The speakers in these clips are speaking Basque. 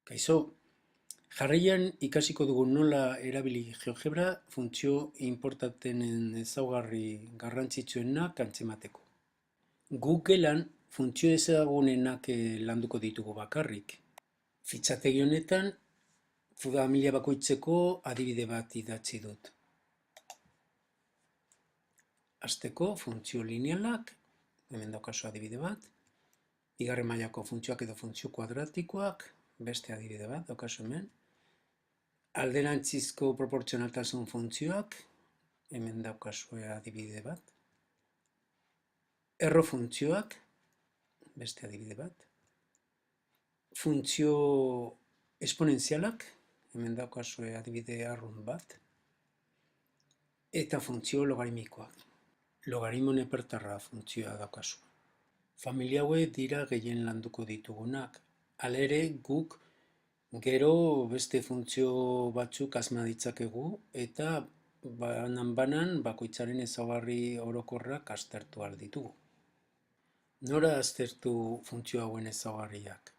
Kaixo, jarraian ikasiko dugu nola erabili GeoGebra funtzio inportantenen ezaugarri garrantzitsuenak antzemateko. Googlean funtzio ezagunenak landuko ditugu bakarrik. Fitxategi honetan, familia bakoitzeko adibide bat idatzi dut. Hasteko funtzio linealak, hemen daukazu adibide bat, bigarren mailako funtzioak edo funtzio kuadratikoak, beste adibide bat daukazu hemen, alderantzizko proportzionaltasun funtzioak, hemen daukazue adibide bat, erro funtzioak, beste adibide bat, funtzio esponentzialak, hemen daukazue adibide arrun bat, eta funtzio logaritmikoak. Logaritmo nepertarra funtzioa daukazu. Familia hauek dira gehien landuko ditugunak. Hala ere, guk gero beste funtzio batzuk asma ditzakegu eta banan bakoitzaren ezaugarri orokorrak aztertu ahal ditugu. Nora aztertu funtzio hauen ezaugarriak?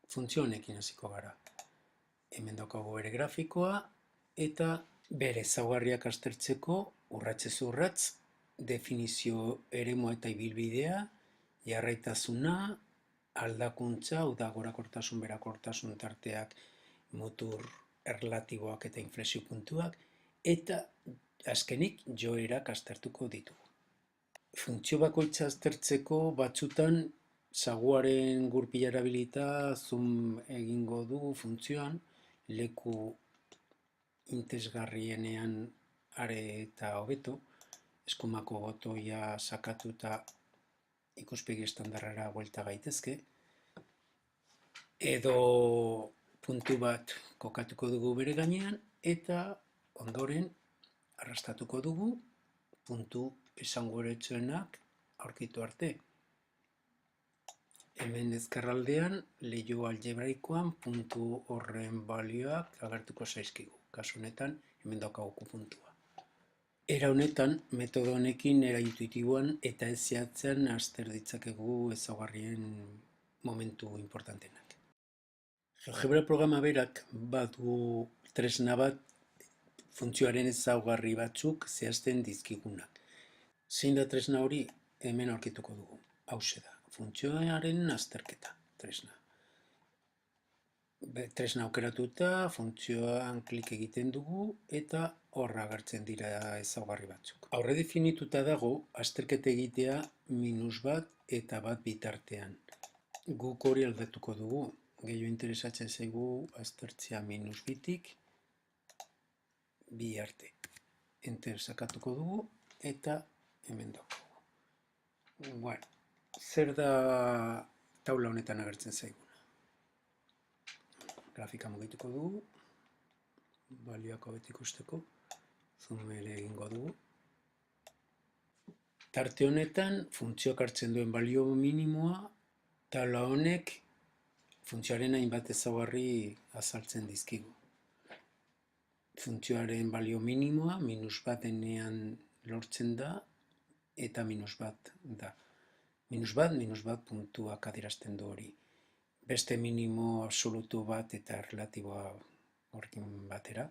Funtzio honekin hasiko gara. Hemen daukagu bere grafikoa eta bere ezaugarriak aztertzeko urratsez urrats definizio eremua eta ibilbidea, jarraitasuna, aldakuntza, hau da gorakortasun, berakortasun tarteak, mutur erlatiboak eta inflexio puntuak, eta azkenik joerak aztertuko ditugu. Funtzio bakoitza aztertzeko batzutan saguaren gurpila erabilita zoom egingo dugu funtzioan, leku interesgarrienean are eta hobeto, eskumako botoia sakatuta ikuspegi estandarrara buelta gaitezke, edo puntu bat kokatuko dugu bere gainean, eta ondoren arrastatuko dugu puntu esanguratsuenak aurkitu arte. Hemen ezkerraldean leiho algebraikoan puntu horren balioak agertuko zaizkigu. Kasu honetan hemen daukagu puntua. Era honetan, metodo honekin era intuitiboan eta ez zehatzean azter ditzakegu ezaugarrien momentu importantenak. GeoGebra programa berak badu tresna bat funtzioaren ezaugarri batzuk zehazten dizkigunak. Zein da tresna hori? Hemen aurkituko dugu. Hauxe da, funtzioaren azterketa tresna. Tresna aukeratuta, funtzioan klik egiten dugu eta horra agertzen dira ezaugarri batzuk. Aurre definituta dago, azterketa egitea -1 eta 1 bitartean. Guk hori aldatuko dugu. Gehiago interesatzen zaigu aztertzea -2tik 2 arte. Enter sakatuko dugu eta hemen daukagu. Bueno, zer da taula honetan agertzen zaigu? Grafika mugituko dugu, balioak hobeto ikusteko, zoom ere egingo dugu. Tarte honetan, funtzioak hartzen duen balio minimoa, taula honek funtzioaren hainbat ezaugarri azaltzen dizkigu. Funtzioaren balio minimoa, -1 denean lortzen da, eta -1 da. -1 puntuak adierazten du hori. Beste minimo absolutu bat eta relatiboa horrekin batera.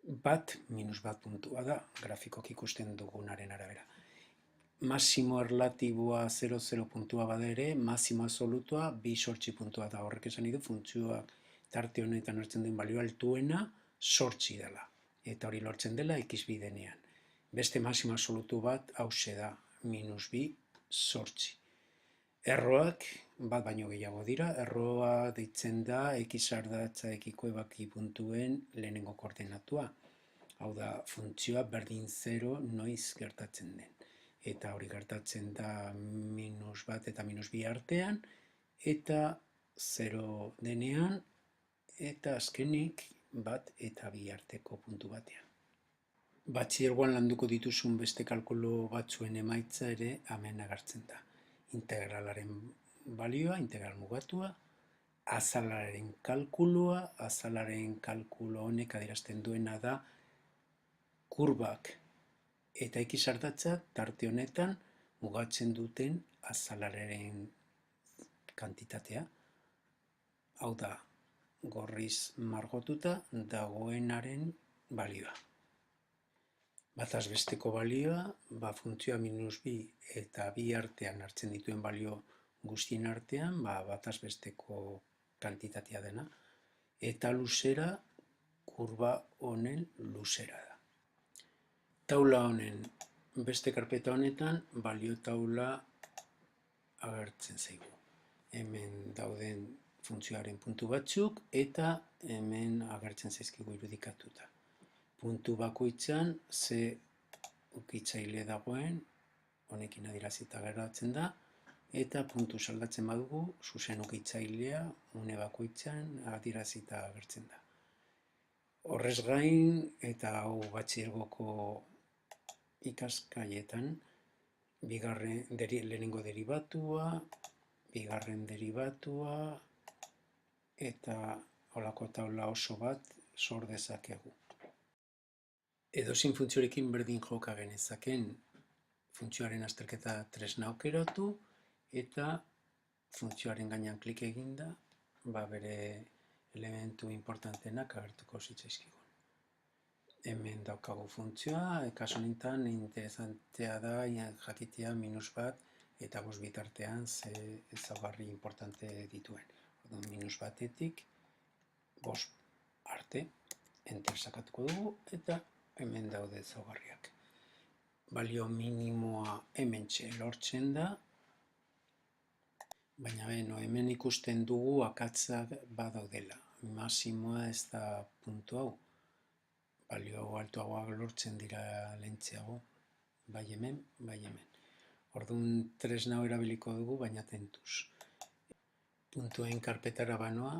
1 puntua da, grafikok ikusten dugunaren arabera. Maximo erlatiboa 0,0 puntua bada ere, maximo absolutua 2,8 puntua da. Horrek esan du funtzioak tarte honetan hartzen duen balio altuena 8 dela. Eta hori lortzen dela x denean. Beste maximo absolutu bat hause da, -2, 8. Erroak bat baino gehiago dira, erroa deitzen da x ardatza ekiko ebaki puntuen lehenengo koordenatua. Hau da, funtzioa berdin 0 noiz gertatzen den. Eta hori gertatzen da -1 eta -2 artean, eta 0 denean, eta azkenik 1 eta 2 arteko puntu batean. Batxilergoan landuko dituzun beste kalkulu batzuen emaitza ere hemen agertzen da. Integralaren balioa, integral mugatua, azalaren kalkulua, azalaren kalkulo honek adierazten duena da kurbak eta x ardatza tarte honetan mugatzen duten azalaren kantitatea. Hau da, gorriz margotuta dagoenaren balioa. Bataz besteko balioa, funtzioa minus bi eta bi artean hartzen dituen balio guztien artean, bataz besteko kantitatea dena, eta luzera, kurba honen luzera da. Taula honen, beste karpeta honetan, balio taula agertzen zaigu. Hemen dauden funtzioaren puntu batzuk, eta hemen agertzen zaizkigu irudikatuta. Puntu bakoitzan, ze ukitzaile dagoen, honekin adierazita geratzen da, eta puntu saldatzen badugu, zuzen ukitzailea, une bakoitzan adierazita agertzen da. Horrez gain, eta hau batxilergoko ikaskaietan, lehenengo derivatua, bigarren derivatua, eta holako taula oso bat sor dezakegu. Edozein funtziorekin berdin joka genezaken funtzioaren azterketa tresna aukeratu eta funtzioaren gainean klik eginda, bere elementu importanteenak agertuko zitzaizkigun. Hemen daukagu funtzioa, kasu honetan interesantea da jakitea minus bat eta 5 bitartean ze ezaugarri importante dituen. Minus batetik 5 arte, enter sakatuko dugu eta hemen daude ezaugarriak. Balio minimoa hementxe lortzen da, baina hemen ikusten dugu akatzak badaudela. Maximoa ez da puntu hau. Balio altuagoak lortzen dira lehentxeago, bai hemen, bai hemen. Orduan tresna hau erabiliko dugu, baina tentuz. Puntuen karpetara banoa,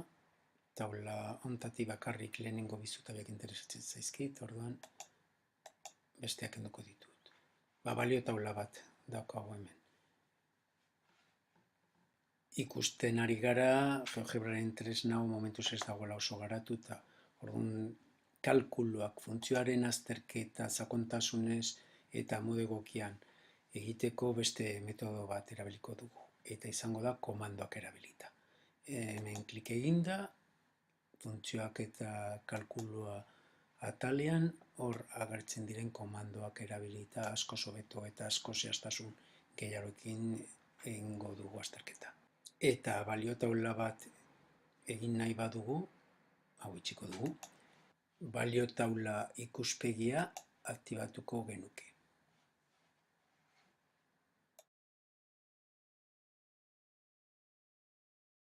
taula honetatik bakarrik lehenengo bi zutabeak interesatzen zaizkit, orduan besteak kenduko ditut. Balio taula bat daukagu hemen. Ikusten ari gara, GeoGebraren tresna hau momentuz ez dagoela oso garatuta. Orduan, kalkuluak, funtzioaren azterketa, sakontasunez eta modu egokian egiteko beste metodo bat erabiliko dugu. Eta izango da komandoak erabilita. Hemen klik eginda, funtzioak eta kalkulua atalean, hor agertzen diren komandoak erabilita asko hobeto eta asko zehaztasun gehiagoekin egingo dugu azterketa. Eta balio taula bat egin nahi badugu, hau itxiko dugu, balio taula ikuspegia aktibatuko genuke.